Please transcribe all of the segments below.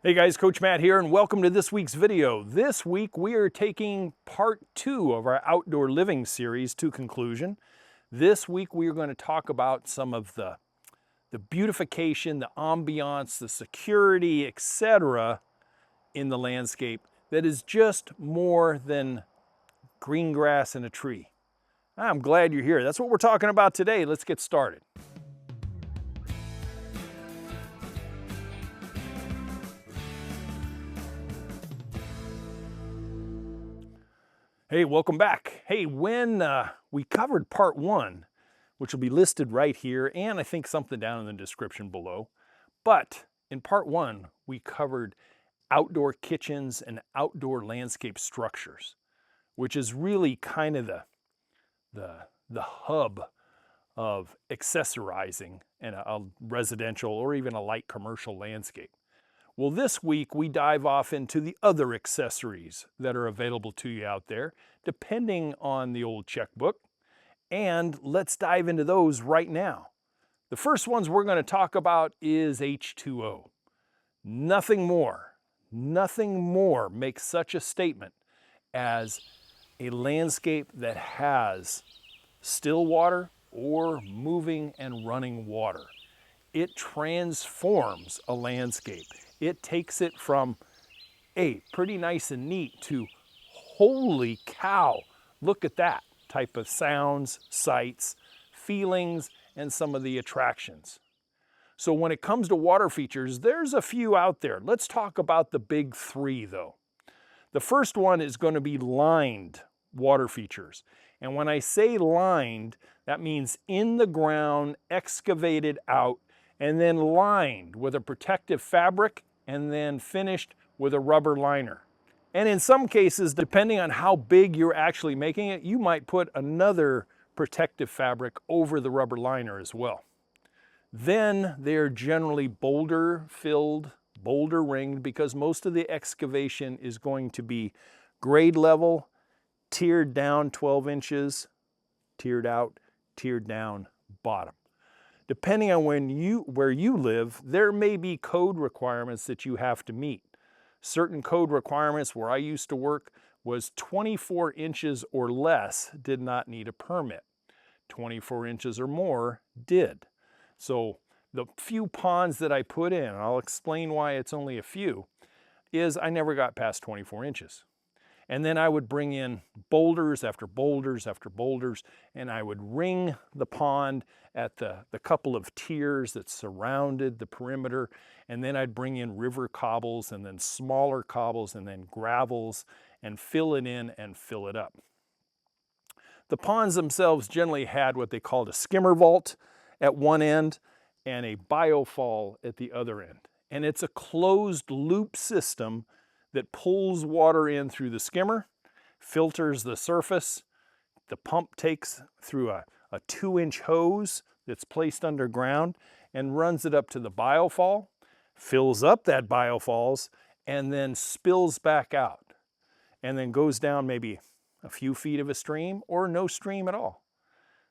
Hey guys, Coach Matt here, and welcome to this week's video. This week we are taking part 2 of our outdoor living series to conclusion. This week we are going to talk about some of the beautification, the ambiance, the security, etc. in the landscape that is just more than green grass and a tree. I'm glad you're here. That's what we're talking about today. Let's get started. Hey, welcome back. Hey, when we covered part 1, which will be listed right here, and I think something down in the description below, but in part 1, we covered outdoor kitchens and outdoor landscape structures, which is really kind of the hub of accessorizing in a residential or even a light commercial landscape. Well, this week we dive off into the other accessories that are available to you out there, depending on the old checkbook. And let's dive into those right now. The first ones we're going to talk about is H2O. Nothing more makes such a statement as a landscape that has still water or moving and running water. It transforms a landscape. It takes it from, hey, pretty nice and neat to, holy cow, look at that type of sounds, sights, feelings, and some of the attractions. So when it comes to water features, there's a few out there. Let's talk about the big 3 though. The first one is going to be lined water features. And when I say lined, that means in the ground, excavated out, and then lined with a protective fabric, and then finished with a rubber liner. And in some cases, depending on how big you're actually making it, you might put another protective fabric over the rubber liner as well. Then they're generally boulder filled, boulder ringed, because most of the excavation is going to be grade level, tiered down 12 inches, tiered out, tiered down bottom. Depending on where you live, there may be code requirements that you have to meet. Certain code requirements where I used to work was 24 inches or less did not need a permit. 24 inches or more did. So the few ponds that I put in, and I'll explain why it's only a few, is I never got past 24 inches. And then I would bring in boulders after boulders after boulders, and I would ring the pond at the couple of tiers that surrounded the perimeter, and then I'd bring in river cobbles and then smaller cobbles and then gravels and fill it in and fill it up. The ponds themselves generally had what they called a skimmer vault at one end and a biofall at the other end. And it's a closed loop system that pulls water in through the skimmer, filters the surface. The pump takes through a 2-inch hose that's placed underground and runs it up to the biofall, fills up that biofalls, and then spills back out, and then goes down maybe a few feet of a stream or no stream at all.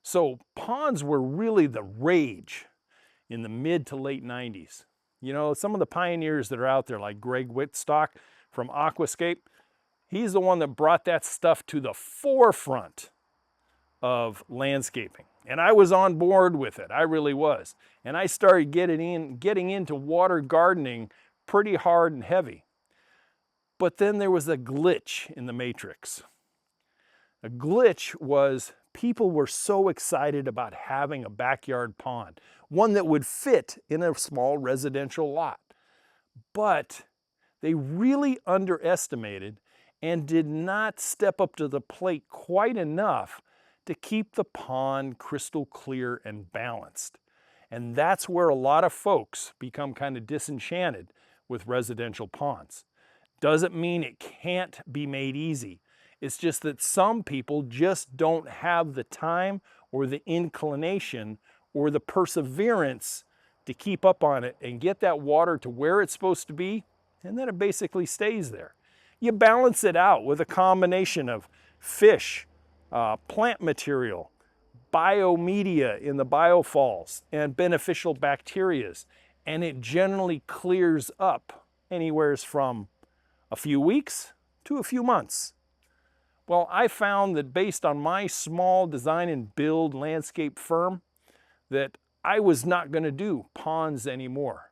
So ponds were really the rage in the mid to late 90s. You know, some of the pioneers that are out there, like Greg Whitstock from Aquascape, he's the one that brought that stuff to the forefront of landscaping. And I was on board with it, I really was. And I started getting into water gardening pretty hard and heavy. But then there was a glitch in the matrix. A glitch was people were so excited about having a backyard pond, one that would fit in a small residential lot. But they really underestimated and did not step up to the plate quite enough to keep the pond crystal clear and balanced. And that's where a lot of folks become kind of disenchanted with residential ponds. Doesn't mean it can't be made easy. It's just that some people just don't have the time or the inclination or the perseverance to keep up on it and get that water to where it's supposed to be, and then it basically stays there. You balance it out with a combination of fish, plant material, biomedia in the biofalls, and beneficial bacterias, and it generally clears up anywhere from a few weeks to a few months. Well, I found that based on my small design and build landscape firm, that I was not going to do ponds anymore.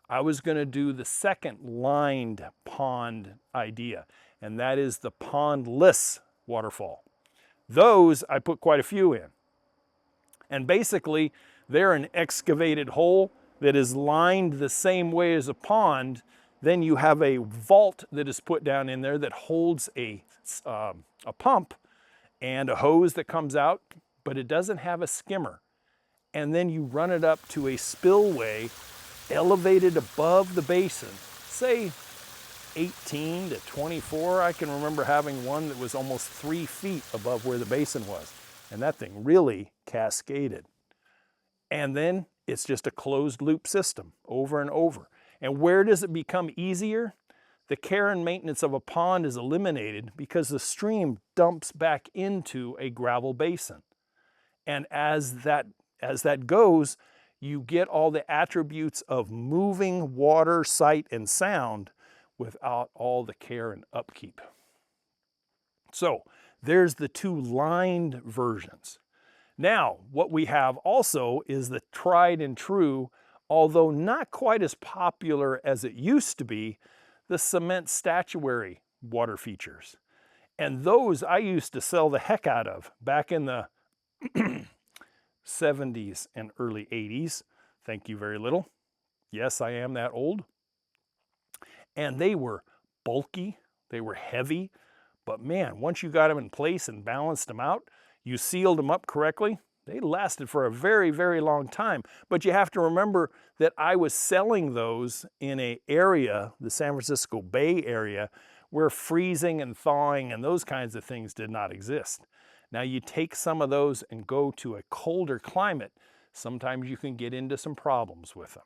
I was going to do the second lined pond idea, and that is the pondless waterfall. Those I put quite a few in. And basically, they're an excavated hole that is lined the same way as a pond. Then you have a vault that is put down in there that holds a pump and a hose that comes out, but it doesn't have a skimmer. And then you run it up to a spillway elevated above the basin, say 18 to 24. I can remember having one that was almost 3 feet above where the basin was. And that thing really cascaded. And then it's just a closed loop system over and over. And where does it become easier? The care and maintenance of a pond is eliminated because the stream dumps back into a gravel basin. And as that goes, you get all the attributes of moving water, sight, and sound without all the care and upkeep. So there's the two lined versions. Now, what we have also is the tried and true, although not quite as popular as it used to be, the cement statuary water features. And those I used to sell the heck out of back in the 70s and early 80s. Thank you very little. Yes, I am that old. And they were bulky, they were heavy, but man, once you got them in place and balanced them out, you sealed them up correctly, they lasted for a very, very long time. But you have to remember that I was selling those in an area, the San Francisco Bay area, where freezing and thawing and those kinds of things did not exist. Now you take some of those and go to a colder climate, sometimes you can get into some problems with them.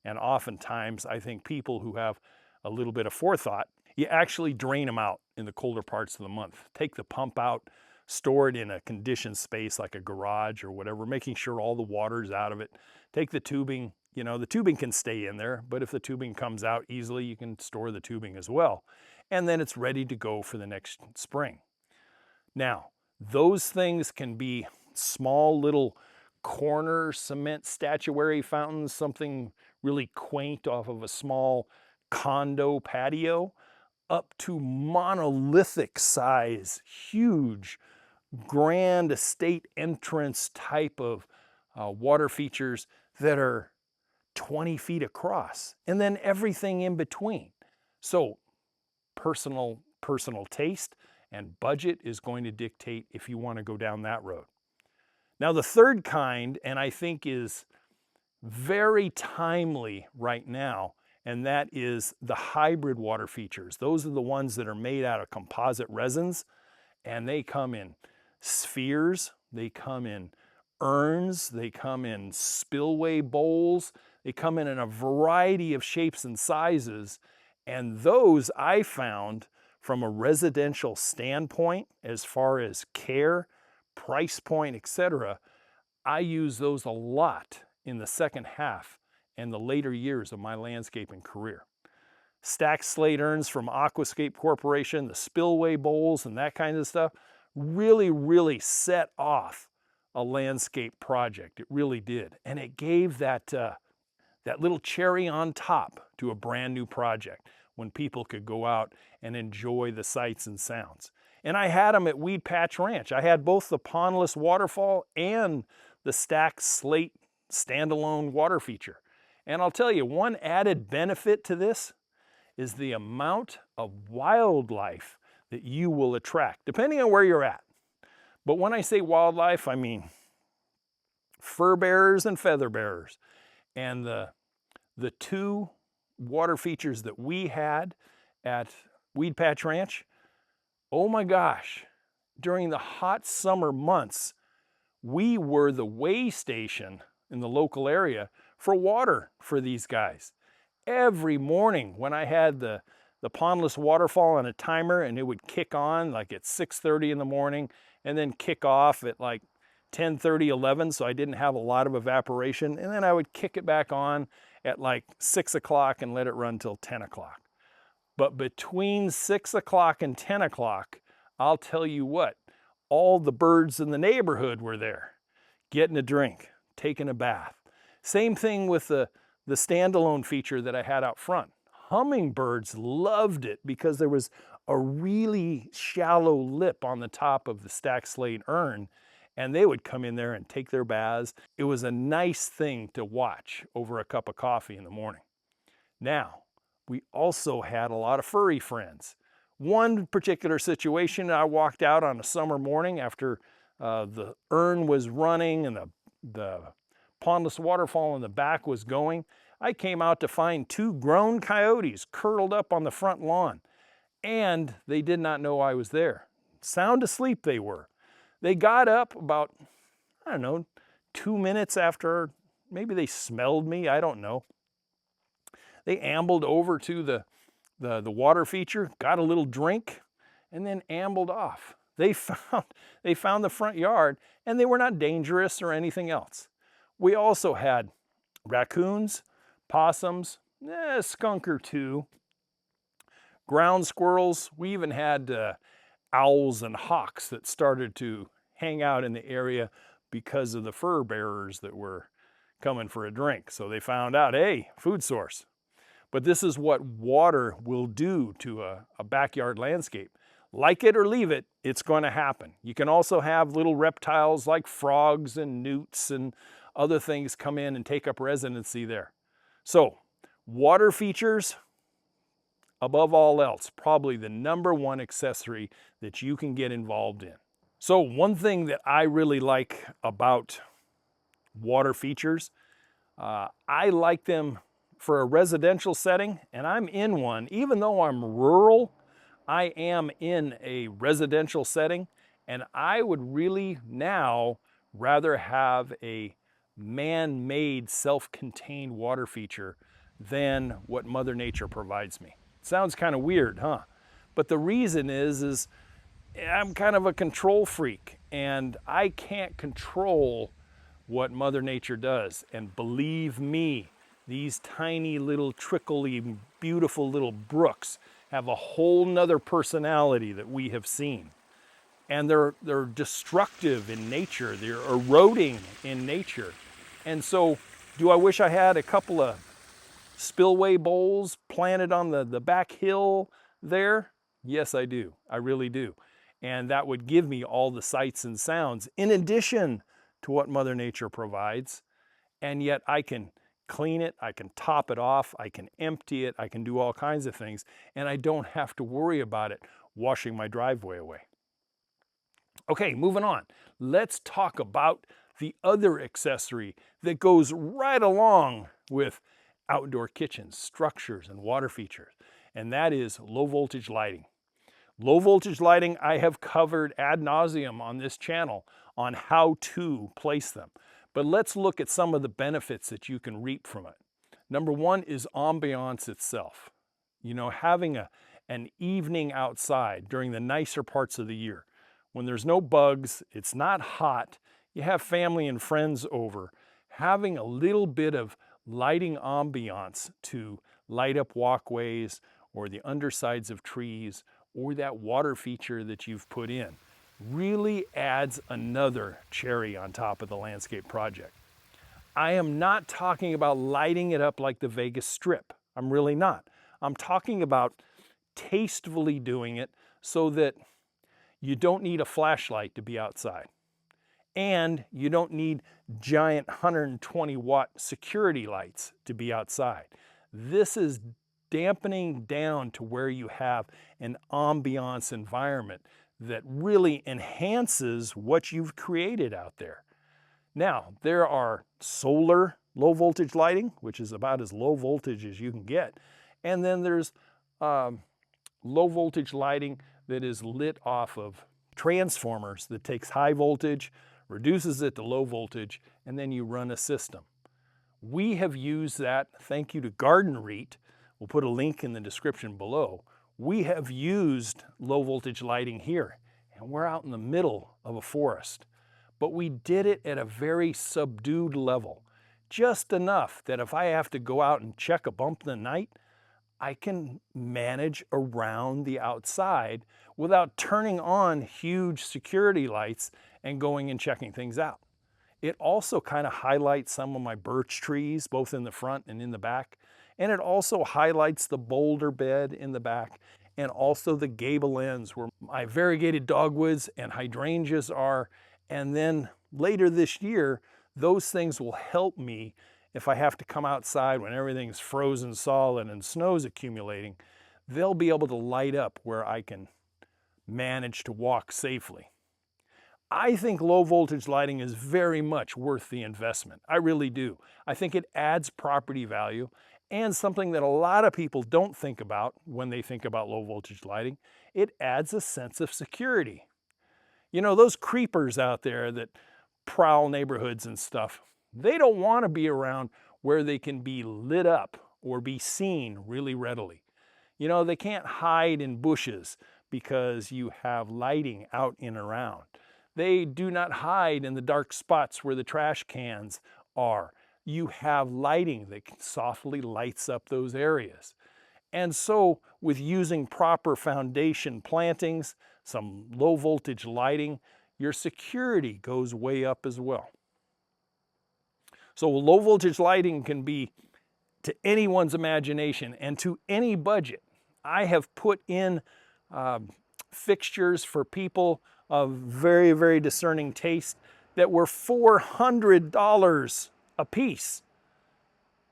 And oftentimes I think people who have a little bit of forethought, you actually drain them out in the colder parts of the month. Take the pump out, store it in a conditioned space like a garage or whatever, making sure all the water's out of it. Take the tubing, you know, the tubing can stay in there, but if the tubing comes out easily, you can store the tubing as well. And then it's ready to go for the next spring. Now, those things can be small little corner cement statuary fountains, something really quaint off of a small condo patio, up to monolithic size, huge, grand estate entrance type of water features that are 20 feet across, and then everything in between. So personal taste and budget is going to dictate if you want to go down that road. Now the third kind, and I think is very timely right now, and that is the hybrid water features. Those are the ones that are made out of composite resins, and they come in spheres, they come in urns, they come in spillway bowls, they come in a variety of shapes and sizes, and those I found from a residential standpoint, as far as care, price point, etc., I use those a lot in the second half and the later years of my landscaping career. Stacked slate urns from Aquascape Corporation, the spillway bowls and that kind of stuff, really, really set off a landscape project. It really did. And it gave that little cherry on top to a brand new project when people could go out and enjoy the sights and sounds. And I had them at Weed Patch Ranch. I had both the Pondless waterfall and the stacked slate standalone water feature. And I'll tell you, one added benefit to this is the amount of wildlife that you will attract, depending on where you're at. But when I say wildlife, I mean fur bearers and feather bearers. And the two water features that we had at Weed Patch Ranch, oh my gosh, during the hot summer months, we were the way station in the local area for water for these guys. Every morning when I had the Pondless waterfall on a timer, and it would kick on like at 6:30 in the morning and then kick off at like 10:30, 11, so I didn't have a lot of evaporation, and then I would kick it back on, at like 6 o'clock and let it run till 10 o'clock. But between 6 o'clock and 10 o'clock, I'll tell you what, all the birds in the neighborhood were there, getting a drink, taking a bath. Same thing with the standalone feature that I had out front. Hummingbirds loved it because there was a really shallow lip on the top of the stacked slate urn, and they would come in there and take their baths. It was a nice thing to watch over a cup of coffee in the morning. Now, we also had a lot of furry friends. One particular situation, I walked out on a summer morning after the urn was running and the Pondless waterfall in the back was going. I came out to find 2 grown coyotes curled up on the front lawn, and they did not know I was there. Sound asleep they were. They got up about, I don't know, 2 minutes after, maybe they smelled me, I don't know. They ambled over to the water feature, got a little drink, and then ambled off. They found the front yard, and they were not dangerous or anything else. We also had raccoons, possums, a skunk or 2, ground squirrels. We even had owls and hawks that started to hang out in the area because of the fur bearers that were coming for a drink. So they found out, hey, food source. But this is what water will do to a backyard landscape. Like it or leave it, it's going to happen. You can also have little reptiles like frogs and newts and other things come in and take up residency there. So, water features, above all else, probably the #1 accessory that you can get involved in. So one thing that I really like about water features, I like them for a residential setting, and I'm in one. Even though I'm rural, I am in a residential setting, and I would really now rather have a man-made, self-contained water feature than what Mother Nature provides me. Sounds kind of weird, huh? But the reason is I'm kind of a control freak, and I can't control what Mother Nature does. And believe me, these tiny little trickly, beautiful little brooks have a whole nother personality that we have seen. And they're destructive in nature, they're eroding in nature. And so, do I wish I had a couple of spillway bowls planted on the back hill there? Yes, I do. I really do. And that would give me all the sights and sounds in addition to what Mother Nature provides. And yet I can clean it, I can top it off, I can empty it, I can do all kinds of things, and I don't have to worry about it washing my driveway away. Okay, moving on. Let's talk about the other accessory that goes right along with outdoor kitchens, structures, and water features, and that is low voltage lighting. Low voltage lighting I have covered ad nauseum on this channel on how to place them. But let's look at some of the benefits that you can reap from it. #1 is ambiance itself. You know, having an evening outside during the nicer parts of the year, when there's no bugs, it's not hot, you have family and friends over, having a little bit of lighting ambiance to light up walkways or the undersides of trees or that water feature that you've put in really adds another cherry on top of the landscape project. I am not talking about lighting it up like the Vegas Strip. I'm really not. I'm talking about tastefully doing it so that you don't need a flashlight to be outside. And you don't need giant 120-watt security lights to be outside. This is dampening down to where you have an ambiance environment that really enhances what you've created out there. Now, there are solar low voltage lighting, which is about as low voltage as you can get. And then there's low voltage lighting that is lit off of transformers that takes high voltage, reduces it to low voltage, and then you run a system. We have used that, thank you to Garden REIT, we'll put a link in the description below. We have used low voltage lighting here, and we're out in the middle of a forest. But we did it at a very subdued level just enough that if I have to go out and check a bump in the night, I can manage around the outside without turning on huge security lights and going and checking things out. It also kind of highlights some of my birch trees, both in the front and in the back. And it also highlights the boulder bed in the back and also the gable ends where my variegated dogwoods and hydrangeas are. And then later this year, those things will help me if I have to come outside when everything's frozen solid and snow's accumulating. They'll be able to light up where I can manage to walk safely. I think low voltage lighting is very much worth the investment. I really do. I think it adds property value and something that a lot of people don't think about when they think about low voltage lighting. It adds a sense of security. You know, those creepers out there that prowl neighborhoods and stuff, they don't want to be around where they can be lit up or be seen really readily. You know, they can't hide in bushes because you have lighting out and around. They do not hide in the dark spots where the trash cans are. You have lighting that softly lights up those areas. And so with using proper foundation plantings, some low voltage lighting, your security goes way up as well. So low voltage lighting can be to anyone's imagination and to any budget. I have put in fixtures for people of very, very discerning taste that were $400 a piece.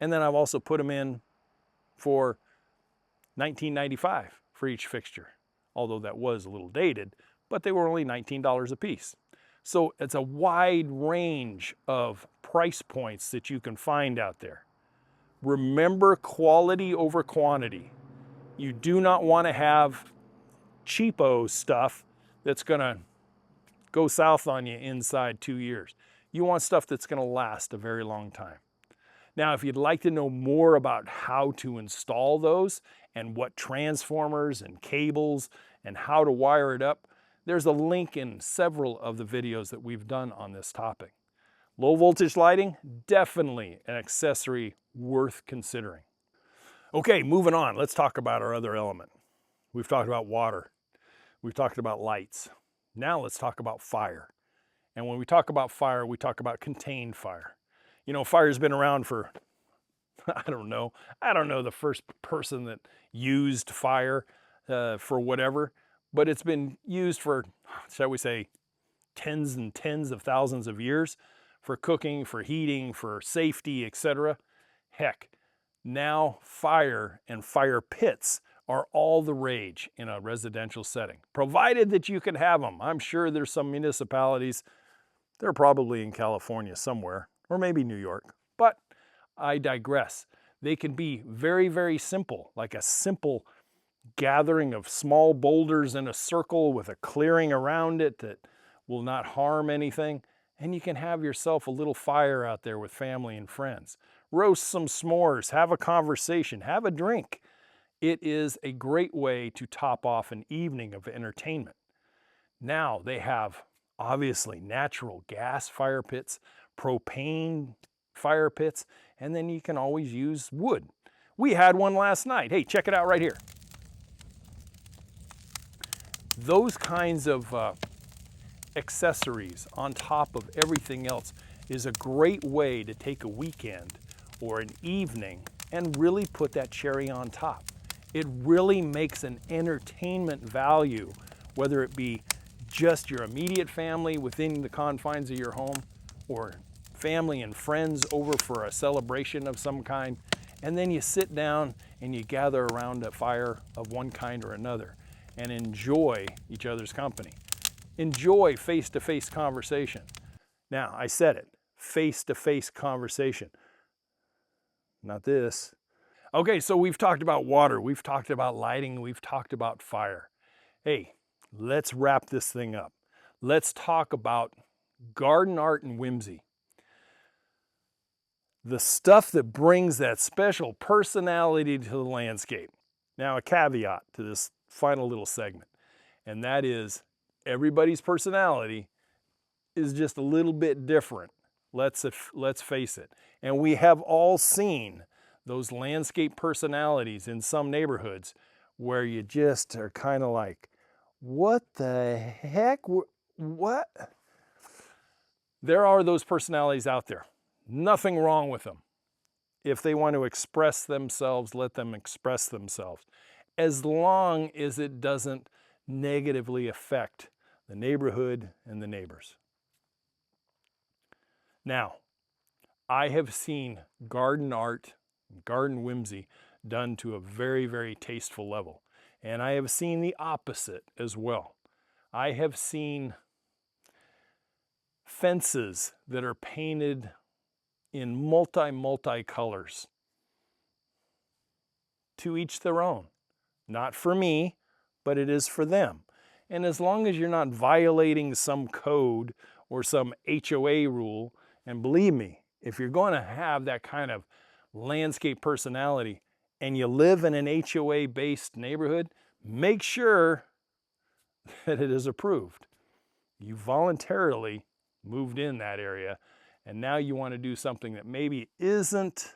And then I've also put them in for $19.95 for each fixture, although that was a little dated, but they were only $19 a piece. So it's a wide range of price points that you can find out there. Remember quality over quantity. You do not want to have cheapo stuff that's going to go south on you inside 2 years. You want stuff that's going to last a very long time. Now, if you'd like to know more about how to install those and what transformers and cables and how to wire it up, there's a link in several of the videos that we've done on this topic. Low voltage lighting, definitely an accessory worth considering. Okay, moving on. Let's talk about our other element. We've talked about water. We've talked about lights. Now let's talk about fire. And when we talk about fire, we talk about contained fire. You know, fire's been around for, I don't know the first person that used fire for whatever, but it's been used for, shall we say, tens and tens of thousands of years for cooking, for heating, for safety, etc. Heck, now fire and fire pits are all the rage in a residential setting, provided that you can have them. I'm sure there's some municipalities, they're probably in California somewhere, or maybe New York, but I digress. They can be very, very simple, like a simple gathering of small boulders in a circle with a clearing around it that will not harm anything, and you can have yourself a little fire out there with family and friends. Roast some s'mores, have a conversation, have a drink. It is a great way to top off an evening of entertainment. Now they have obviously natural gas fire pits, propane fire pits, and then you can always use wood. We had one last night. Hey, check it out right here. Those kinds of accessories on top of everything else is a great way to take a weekend or an evening and really put that cherry on top. It really makes an entertainment value, whether it be just your immediate family within the confines of your home or family and friends over for a celebration of some kind. And then you sit down and you gather around a fire of one kind or another and enjoy each other's company. Enjoy face-to-face conversation. Now, I said it, face-to-face conversation. Not this. Okay, so we've talked about water, we've talked about lighting, we've talked about fire. Hey, let's wrap this thing up. Let's talk about garden art and whimsy. The stuff that brings that special personality to the landscape. Now, a caveat to this final little segment, and that is everybody's personality is just a little bit different. Let's face it. And we have all seen those landscape personalities in some neighborhoods where you just are kind of like, what the heck? What? There are those personalities out there. Nothing wrong with them. If they want to express themselves, let them express themselves, as long as it doesn't negatively affect the neighborhood and the neighbors. Now, I have seen garden art, garden whimsy done to a very, very tasteful level. And I have seen the opposite as well. I have seen fences that are painted in multi colors. To each their own. Not for me, but it is for them. And as long as you're not violating some code or some HOA rule, and believe me, if you're going to have that kind of landscape personality and you live in an HOA-based neighborhood, make sure that it is approved. You voluntarily moved in that area, and now you want to do something that maybe isn't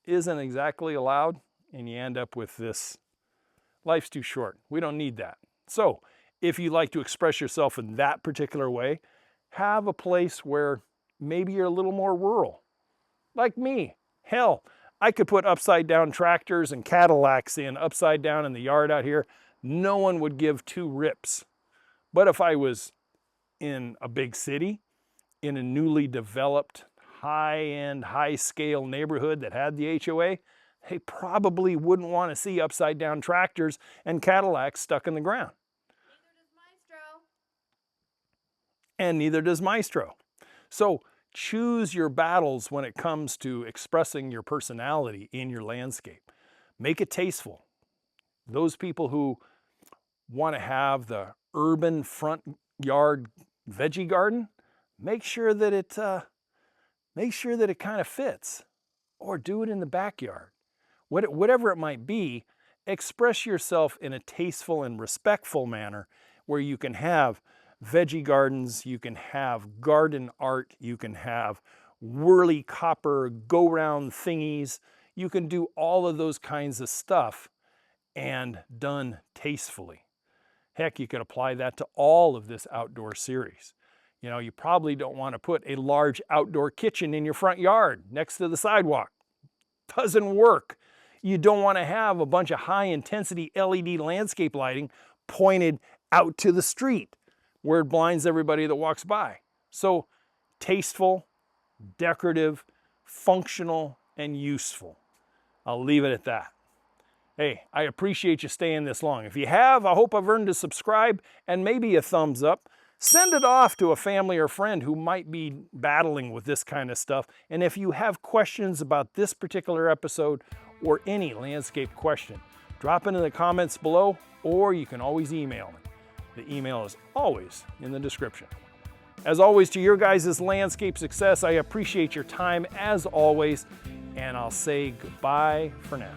exactly allowed, and you end up with this, life's too short. We don't need that. So if you like to express yourself in that particular way, have a place where maybe you're a little more rural. Like me. Hell, I could put upside down tractors and Cadillacs in upside down in the yard out here. No one would give two rips. But if I was in a big city, in a newly developed, high-end, high-scale neighborhood that had the HOA, they probably wouldn't want to see upside-down tractors and Cadillacs stuck in the ground. Neither does Maestro. And neither does Maestro. So choose your battles when it comes to expressing your personality in your landscape. Make it tasteful. Those people who want to have the urban front yard veggie garden, make sure that it kind of fits, or do it in the backyard. Whatever it might be, express yourself in a tasteful and respectful manner where you can have veggie gardens, you can have garden art, you can have whirly copper go-round thingies. You can do all of those kinds of stuff and done tastefully. Heck, you could apply that to all of this outdoor series. You know, you probably don't want to put a large outdoor kitchen in your front yard next to the sidewalk. Doesn't work. You don't want to have a bunch of high-intensity LED landscape lighting pointed out to the street where it blinds everybody that walks by. So, tasteful, decorative, functional, and useful. I'll leave it at that. Hey, I appreciate you staying this long. If you have, I hope I've earned a subscribe and maybe a thumbs up. Send it off to a family or friend who might be battling with this kind of stuff. And if you have questions about this particular episode or any landscape question, drop it in the comments below, or you can always email me. The email is always in the description. As always, to your guys' landscape success, I appreciate your time as always, and I'll say goodbye for now.